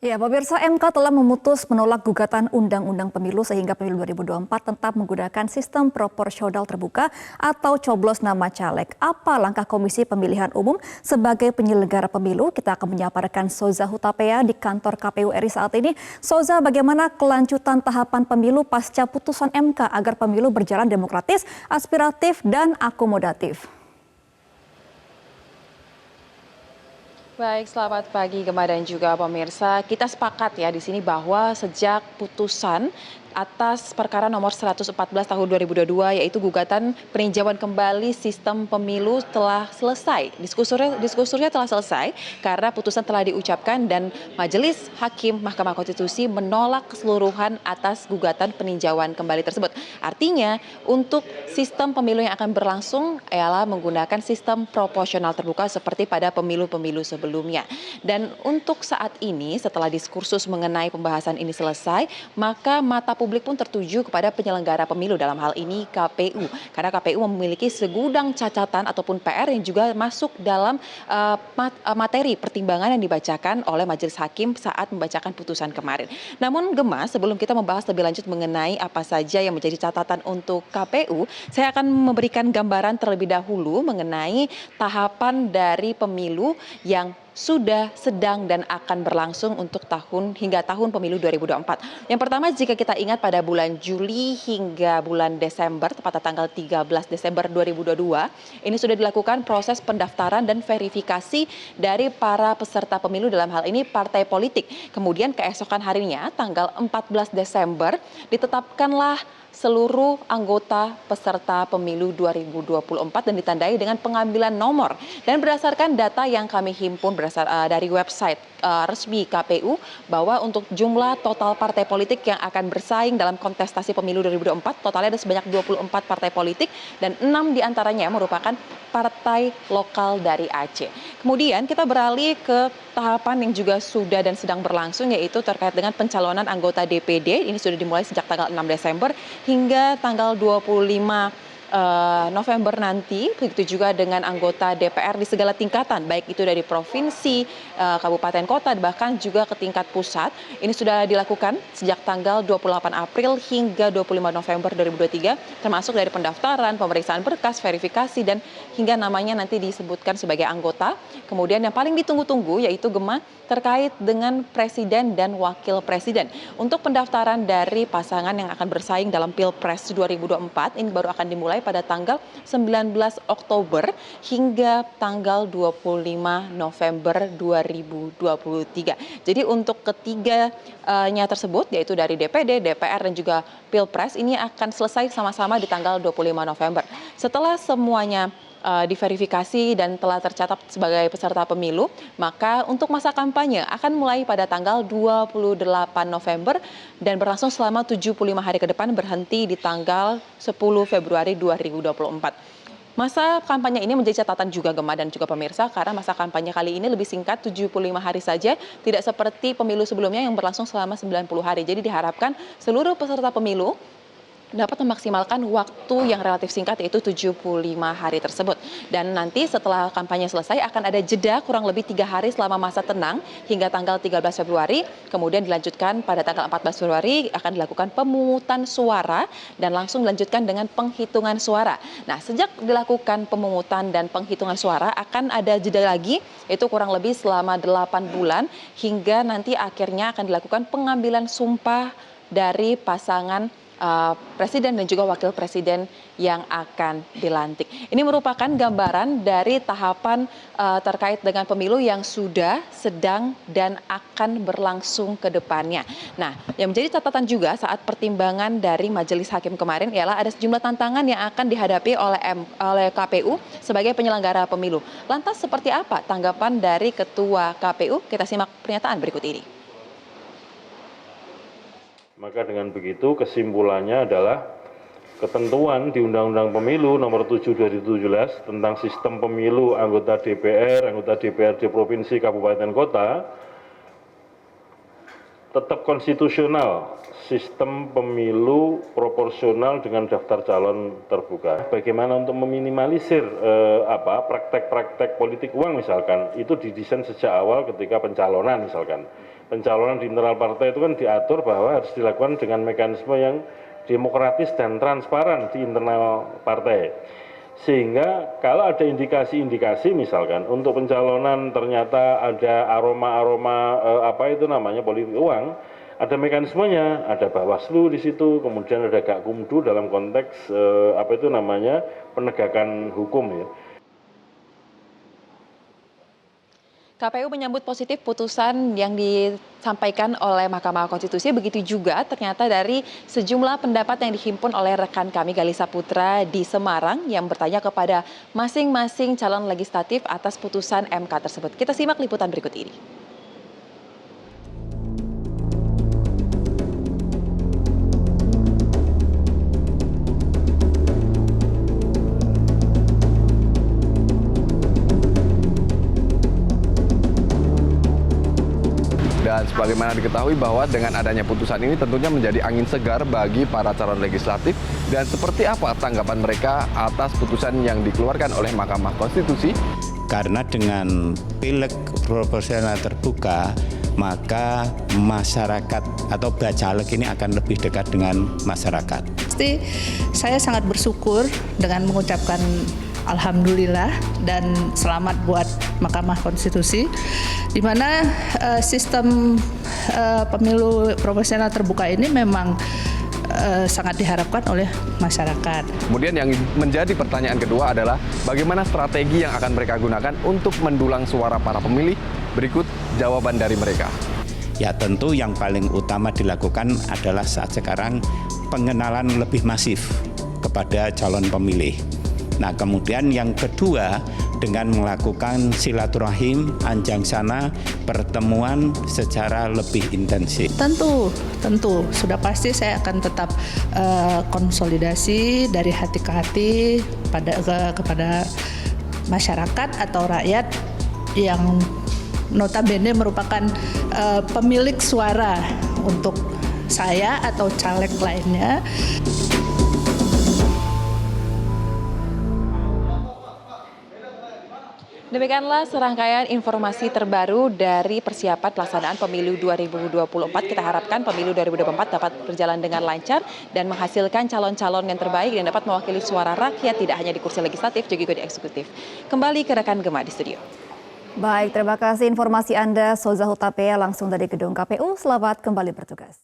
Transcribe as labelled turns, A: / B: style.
A: Ya, pemirsa, MK telah memutus menolak gugatan Undang-Undang Pemilu sehingga pemilu 2024 tetap menggunakan sistem proporsional terbuka atau coblos nama caleg. Apa langkah Komisi Pemilihan Umum sebagai penyelenggara pemilu? Kita akan menyapa rekan Soza Hutapea di kantor KPU RI saat ini. Soza, bagaimana kelanjutan tahapan pemilu pasca putusan MK agar pemilu berjalan demokratis, aspiratif, dan akomodatif?
B: Baik, selamat pagi Gemma dan juga pemirsa. Kita sepakat ya di sini bahwa sejak putusan atas perkara nomor 114 tahun 2022 yaitu gugatan peninjauan kembali sistem pemilu telah selesai. Diskursusnya telah selesai karena putusan telah diucapkan dan Majelis Hakim Mahkamah Konstitusi menolak keseluruhan atas gugatan peninjauan kembali tersebut. Artinya untuk sistem pemilu yang akan berlangsung ialah menggunakan sistem proporsional terbuka seperti pada pemilu-pemilu sebelumnya. Dan untuk saat ini setelah diskursus mengenai pembahasan ini selesai, maka mata publik pun tertuju kepada penyelenggara pemilu dalam hal ini KPU. Karena KPU memiliki segudang catatan ataupun PR yang juga masuk dalam materi pertimbangan yang dibacakan oleh Majelis Hakim saat membacakan putusan kemarin. Namun Gemma, sebelum kita membahas lebih lanjut mengenai apa saja yang menjadi catatan untuk KPU, saya akan memberikan gambaran terlebih dahulu mengenai tahapan dari pemilu yang sudah, sedang, dan akan berlangsung untuk hingga tahun pemilu 2024. Yang pertama, jika kita ingat pada bulan Juli hingga bulan Desember, tepatnya tanggal 13 Desember 2022, ini sudah dilakukan proses pendaftaran dan verifikasi dari para peserta pemilu dalam hal ini partai politik. Kemudian keesokan harinya, tanggal 14 Desember, ditetapkanlah seluruh anggota peserta pemilu 2024 dan ditandai dengan pengambilan nomor. Dan berdasarkan data yang kami himpun dari website resmi KPU bahwa untuk jumlah total partai politik yang akan bersaing dalam kontestasi pemilu 2024 totalnya ada sebanyak 24 partai politik dan 6 diantaranya merupakan partai lokal dari Aceh. Kemudian kita beralih ke tahapan yang juga sudah dan sedang berlangsung yaitu terkait dengan pencalonan anggota DPD. Ini sudah dimulai sejak tanggal 6 Desember hingga tanggal 25 November nanti, begitu juga dengan anggota DPR di segala tingkatan, baik itu dari provinsi, kabupaten kota, bahkan juga ke tingkat pusat. Ini sudah dilakukan sejak tanggal 28 April hingga 25 November 2023, termasuk dari pendaftaran, pemeriksaan berkas, verifikasi, dan hingga namanya nanti disebutkan sebagai anggota. Kemudian yang paling ditunggu-tunggu yaitu Gemma terkait dengan presiden dan wakil presiden. Untuk pendaftaran dari pasangan yang akan bersaing dalam Pilpres 2024, ini baru akan dimulai pada tanggal 19 Oktober hingga tanggal 25 November 2023. Jadi untuk ketiganya tersebut yaitu dari DPD, DPR dan juga Pilpres ini akan selesai sama-sama di tanggal 25 November. Setelah semuanya diverifikasi dan telah tercatat sebagai peserta pemilu, maka untuk masa kampanye akan mulai pada tanggal 28 November dan berlangsung selama 75 hari ke depan berhenti di tanggal 10 Februari 2024. Masa kampanye ini menjadi catatan juga Gemma dan juga pemirsa karena masa kampanye kali ini lebih singkat 75 hari saja, tidak seperti pemilu sebelumnya yang berlangsung selama 90 hari. Jadi diharapkan seluruh peserta pemilu dapat memaksimalkan waktu yang relatif singkat yaitu 75 hari tersebut. Dan nanti setelah kampanye selesai akan ada jeda kurang lebih 3 hari selama masa tenang hingga tanggal 13 Februari. Kemudian dilanjutkan pada tanggal 14 Februari akan dilakukan pemungutan suara dan langsung dilanjutkan dengan penghitungan suara. Nah, sejak dilakukan pemungutan dan penghitungan suara akan ada jeda lagi yaitu kurang lebih selama 8 bulan hingga nanti akhirnya akan dilakukan pengambilan sumpah dari pasangan presiden dan juga wakil presiden yang akan dilantik. Ini merupakan gambaran dari tahapan terkait dengan pemilu yang sudah, sedang, dan akan berlangsung ke depannya. Nah, yang menjadi catatan juga saat pertimbangan dari Majelis Hakim kemarin ialah ada sejumlah tantangan yang akan dihadapi oleh KPU sebagai penyelenggara pemilu. Lantas seperti apa tanggapan dari Ketua KPU? Kita simak pernyataan berikut ini.
C: Maka dengan begitu kesimpulannya adalah ketentuan di Undang-Undang Pemilu Nomor 7 2017 tentang sistem pemilu anggota DPRD Provinsi Kabupaten Kota tetap konstitusional, sistem pemilu proporsional dengan daftar calon terbuka. Bagaimana untuk meminimalisir praktek-praktek politik uang misalkan, itu didesain sejak awal ketika pencalonan misalkan. pencalonan di internal partai itu kan diatur bahwa harus dilakukan dengan mekanisme yang demokratis dan transparan di internal partai. Sehingga kalau ada indikasi-indikasi misalkan untuk pencalonan ternyata ada aroma-aroma politik uang, ada mekanismenya, ada Bawaslu di situ, kemudian ada Gakumdu dalam konteks penegakan hukum ya.
B: KPU menyambut positif putusan yang disampaikan oleh Mahkamah Konstitusi, begitu juga ternyata dari sejumlah pendapat yang dihimpun oleh rekan kami Galisa Putra di Semarang yang bertanya kepada masing-masing calon legislatif atas putusan MK tersebut. Kita simak liputan berikut ini.
D: Dan sebagaimana diketahui bahwa dengan adanya putusan ini tentunya menjadi angin segar bagi para calon legislatif. Dan seperti apa tanggapan mereka atas putusan yang dikeluarkan oleh Mahkamah Konstitusi?
E: Karena dengan pileg proporsional terbuka, maka masyarakat atau bacalek ini akan lebih dekat dengan masyarakat.
F: Pasti saya sangat bersyukur dengan mengucapkan alhamdulillah dan selamat buat Mahkamah Konstitusi, di mana sistem pemilu proporsional terbuka ini memang sangat diharapkan oleh masyarakat.
D: Kemudian yang menjadi pertanyaan kedua adalah bagaimana strategi yang akan mereka gunakan untuk mendulang suara para pemilih? Berikut jawaban dari mereka.
E: Ya tentu yang paling utama dilakukan adalah saat sekarang pengenalan lebih masif kepada calon pemilih. Nah kemudian yang kedua dengan melakukan silaturahim, anjang sana, pertemuan secara lebih intensif.
F: Tentu sudah pasti saya akan tetap konsolidasi dari hati ke hati kepada masyarakat atau rakyat yang notabene merupakan pemilik suara untuk saya atau caleg lainnya.
B: Demikianlah serangkaian informasi terbaru dari persiapan pelaksanaan pemilu 2024. Kita harapkan pemilu 2024 dapat berjalan dengan lancar dan menghasilkan calon-calon yang terbaik dan dapat mewakili suara rakyat tidak hanya di kursi legislatif, juga di eksekutif. Kembali ke rekan Gema di studio.
A: Baik, terima kasih informasi Anda, Soza Hutapea langsung dari gedung KPU. Selamat kembali bertugas.